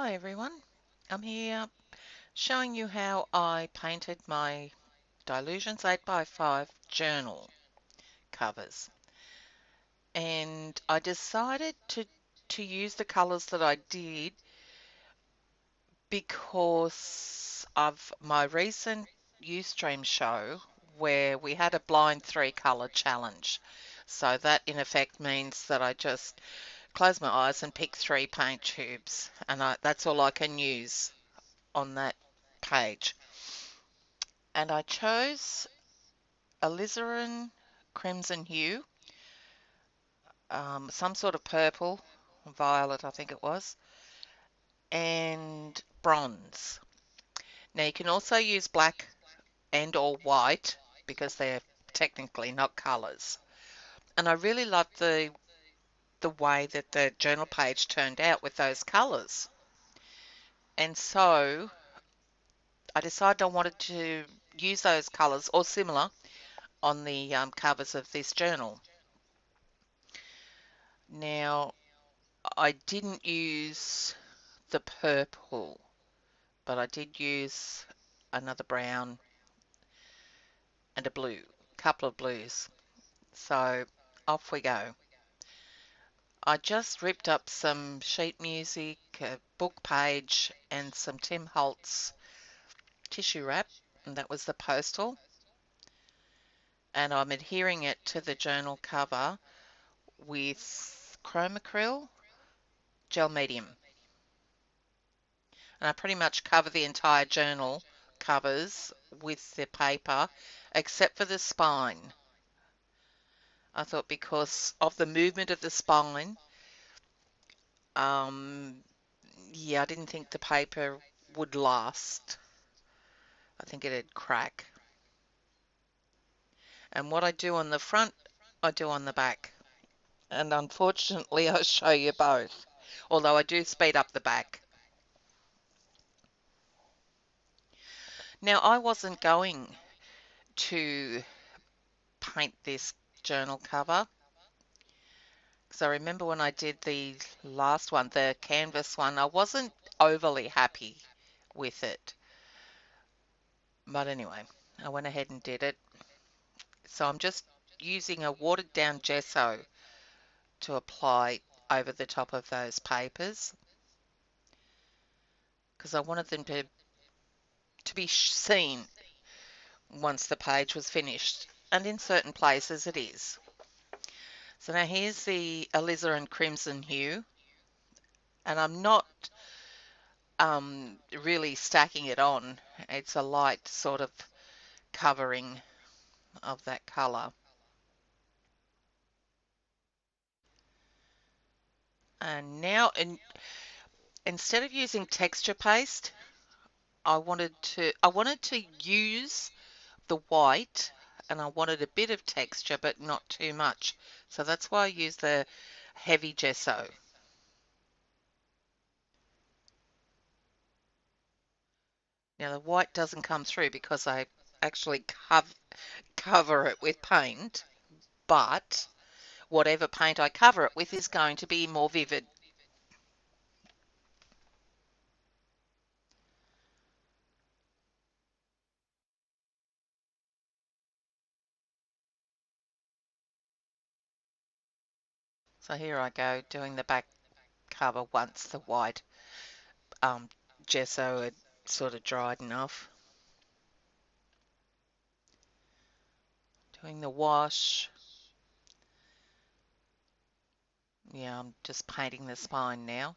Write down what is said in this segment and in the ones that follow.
Hi everyone, I'm here showing you how I painted my Dylusions 8x5 journal covers. And I decided to use the colours that I did because of my recent Ustream show where we had a blind 3 colour challenge. So that in effect means that I just close my eyes and pick 3 paint tubes, and that's all I can use on that page. And I chose alizarin crimson hue, some sort of purple, violet I think it was, and bronze. Now you can also use black and or white because they're technically not colours. And I really loved the way that the journal page turned out with those colours. And so I decided I wanted to use those colours or similar on the covers of this journal. Now I didn't use the purple, but I did use another brown and a blue, couple of blues. So off we go. I just ripped up some sheet music, a book page, and some Tim Holtz tissue wrap, and that was the postal. And I'm adhering it to the journal cover with chrome acryl gel medium. And I pretty much cover the entire journal covers with the paper except for the spine. I thought because of the movement of the spine, yeah, I didn't think the paper would last. I think it'd crack. And what I do on the front, I do on the back. And unfortunately, I'll show you both. Although I do speed up the back. Now, I wasn't going to paint this journal cover, because I remember when I did the last one, the canvas one, I wasn't overly happy with it. But anyway, I went ahead and did it. So I'm just using a watered down gesso to apply over the top of those papers because I wanted them to be seen once the page was finished, and in certain places it is. So now here's the alizarin crimson hue, and I'm not really stacking it on. It's a light sort of covering of that colour. And now, instead of using texture paste, I wanted to use the white, and I wanted a bit of texture but not too much. So that's why I use the heavy gesso. Now the white doesn't come through because I actually cover it with paint, but whatever paint I cover it with is going to be more vivid. So here I go doing the back cover once the white um, gesso had sort of dried enough. Doing the wash. Yeah, I'm just painting the spine now.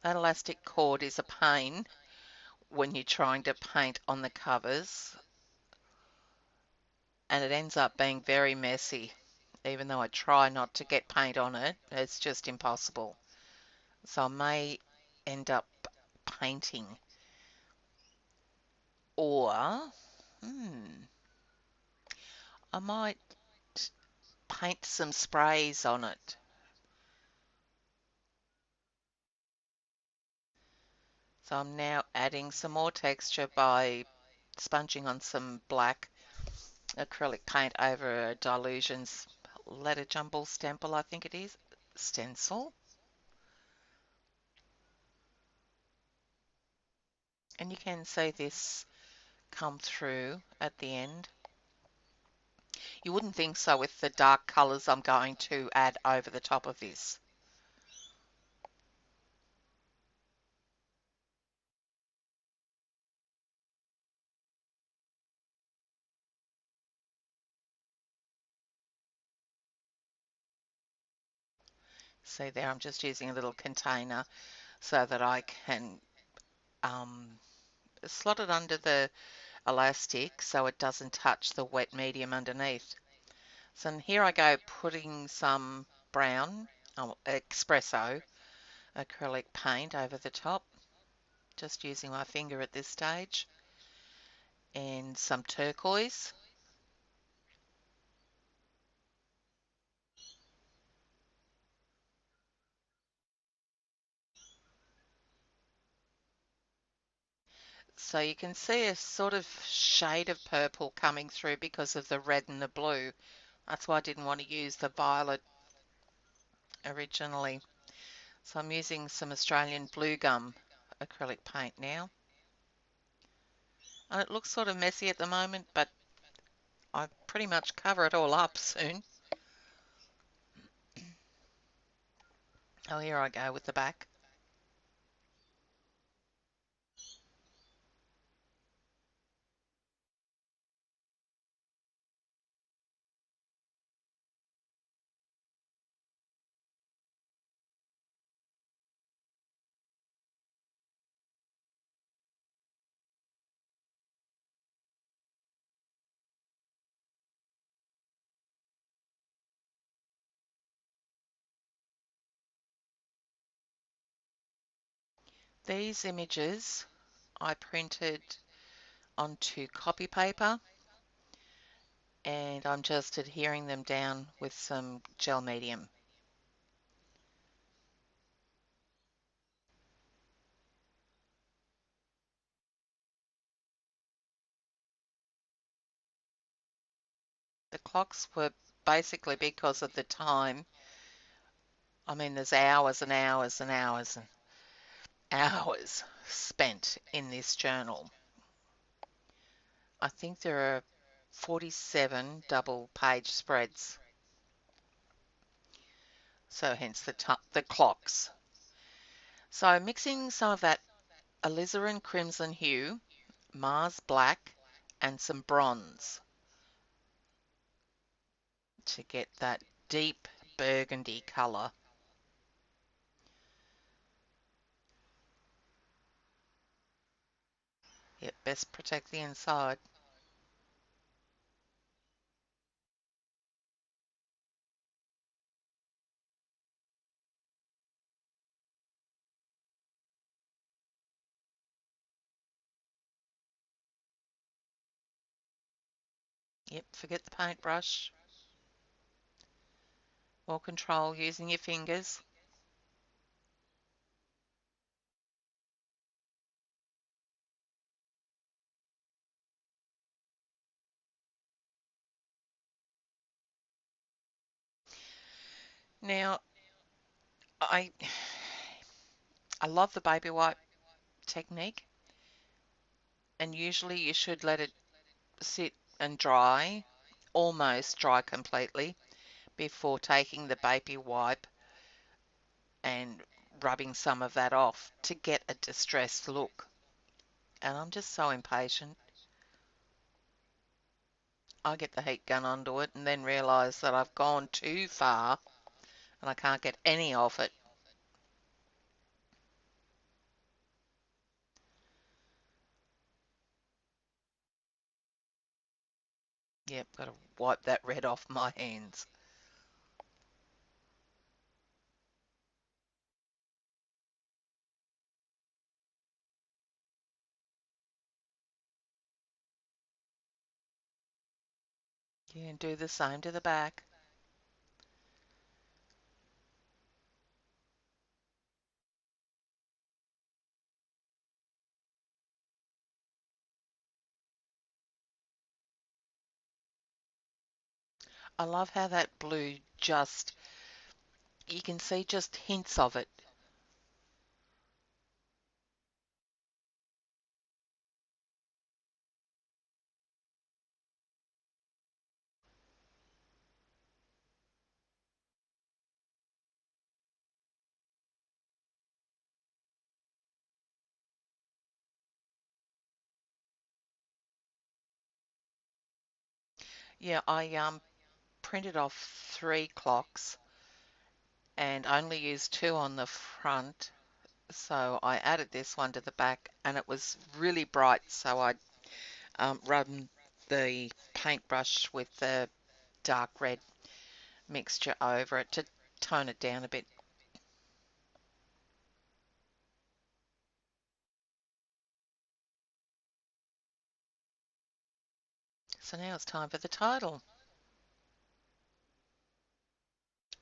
That elastic cord is a pain when you're trying to paint on the covers, and it ends up being very messy. Even though I try not to get paint on it, it's just impossible. So I may end up painting, or I might paint some sprays on it. So I'm now adding some more texture by sponging on some black acrylic paint over a Dylusions letter jumble stemple, I think it is. stencil. And you can see this come through at the end. You wouldn't think so with the dark colours I'm going to add over the top of this. See there, I'm just using a little container so that I can slot it under the elastic so it doesn't touch the wet medium underneath. So here I go putting some brown, expresso acrylic paint over the top, just using my finger at this stage, and some turquoise. So you can see a sort of shade of purple coming through because of the red and the blue. That's why I didn't want to use the violet originally. So I'm using some Australian blue gum acrylic paint now. And it looks sort of messy at the moment, but I pretty much cover it all up soon. Oh, here I go with the back. These images I printed onto copy paper and I'm just adhering them down with some gel medium. The clocks were basically because of the time. I mean, there's hours and hours and hours and hours spent in this journal. I think there are 47 double page spreads, so hence the clocks. So mixing some of that alizarin crimson hue, Mars black, and some bronze to get that deep burgundy colour. Yep, best protect the inside. Yep, forget the paintbrush. More control using your fingers. Now, I I love the baby wipe technique, and usually you should let it sit and dry, almost dry completely, before taking the baby wipe and rubbing some of that off to get a distressed look. And I'm just so impatient. I get the heat gun onto it and then realise that I've gone too far and I can't get any off it. Yep, got to wipe that red off my hands. Yeah, and do the same to the back. I love how that blue just You can see just hints of it. Yeah, I printed off 3 clocks and only used 2 on the front. So I added this one to the back and it was really bright, so I rubbed the paintbrush with the dark red mixture over it to tone it down a bit. So now it's time for the title.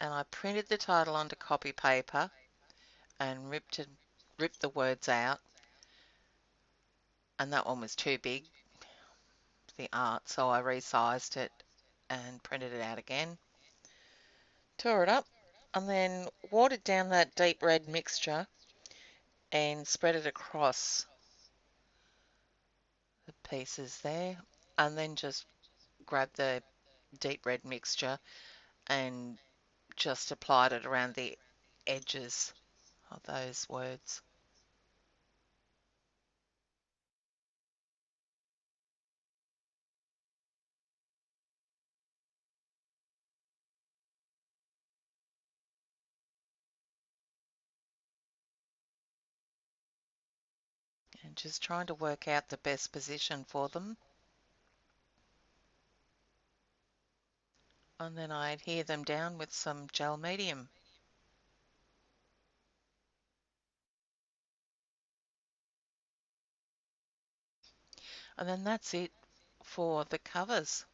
And I printed the title onto copy paper and ripped the words out. And that one was too big, the art, so I resized it and printed it out again. Tore it up and then watered down that deep red mixture and spread it across the pieces there. And then just grabbed the deep red mixture and just applied it around the edges of those words. And just trying to work out the best position for them. And then I adhere them down with some gel medium. And then that's it for the covers.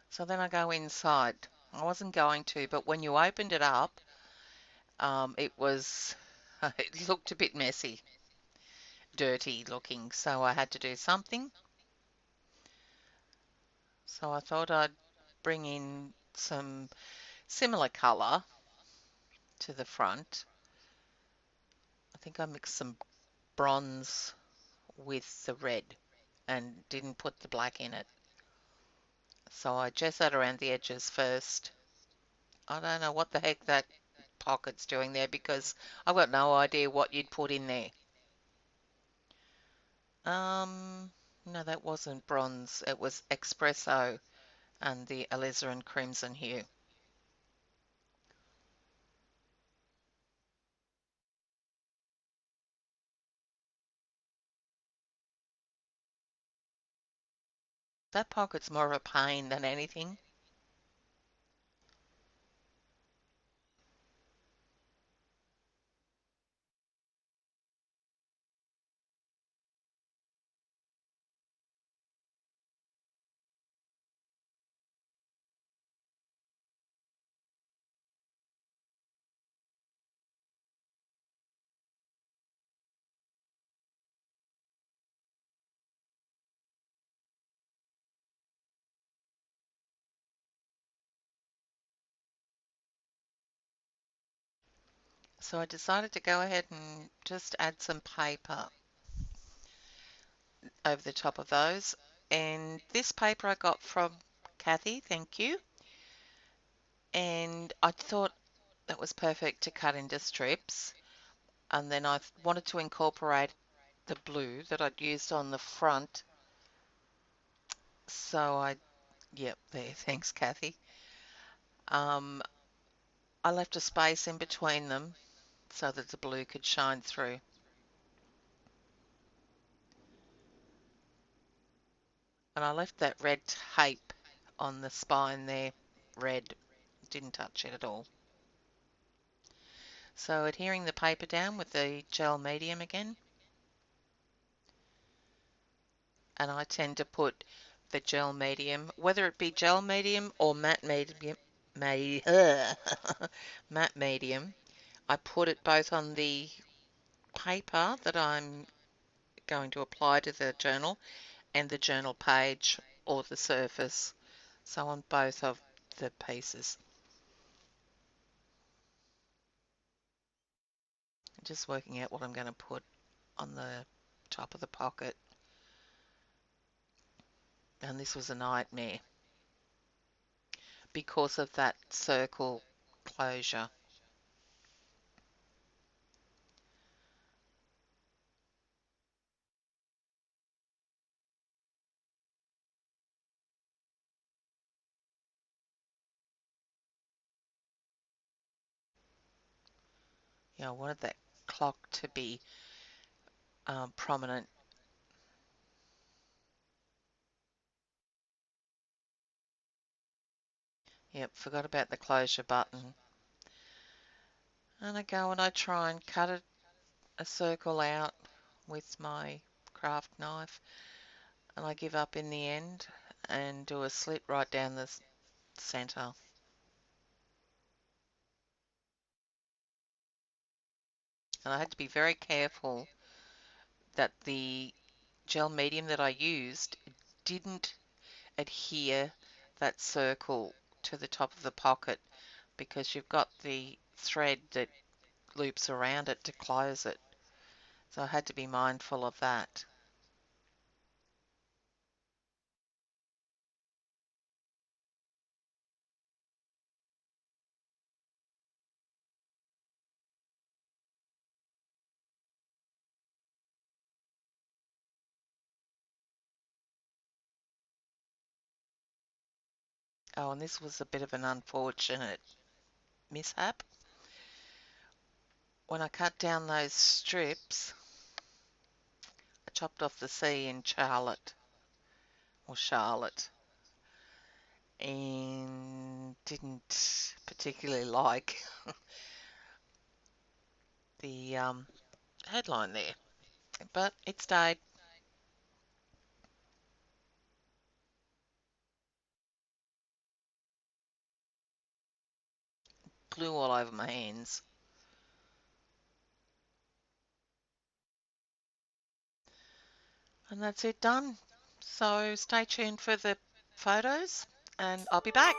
So then I go inside. I wasn't going to, but when you opened it up, it was, it looked a bit messy, dirty looking. So I had to do something. So I thought I'd bring in some similar colour to the front. I think I mixed some bronze with the red and didn't put the black in it. So I gessoed around the edges first. I don't know what the heck that pocket's doing there because I've got no idea what you'd put in there. No, that wasn't bronze. It was expresso and the alizarin crimson hue. That pocket's more of a pain than anything. So I decided to go ahead and just add some paper over the top of those. And this paper I got from Kathy, thank you. And I thought that was perfect to cut into strips. And then I wanted to incorporate the blue that I'd used on the front. So yep, there, thanks Kathy. Um, I left a space in between them so that the blue could shine through. And I left that red tape on the spine there, red, didn't touch it at all. So adhering the paper down with the gel medium again, and I tend to put the gel medium, whether it be gel medium or matte medium, matte medium, I put it both on the paper that I'm going to apply to the journal and the journal page or the surface, so on both of the pieces. Just working out what I'm going to put on the top of the pocket. And this was a nightmare because of that circle closure. I wanted that clock to be prominent. Yep, forgot about the closure button. And I go and I try and cut a circle out with my craft knife, and I give up in the end and do a slit right down the center. And I had to be very careful that the gel medium that I used didn't adhere that circle to the top of the pocket, because you've got the thread that loops around it to close it. So I had to be mindful of that. Oh, and this was a bit of an unfortunate mishap. When I cut down those strips, I chopped off the C in Charlotte, and didn't particularly like the headline there, but it stayed. Glue all over my hands. And that's it done. So stay tuned for the photos, and I'll be back.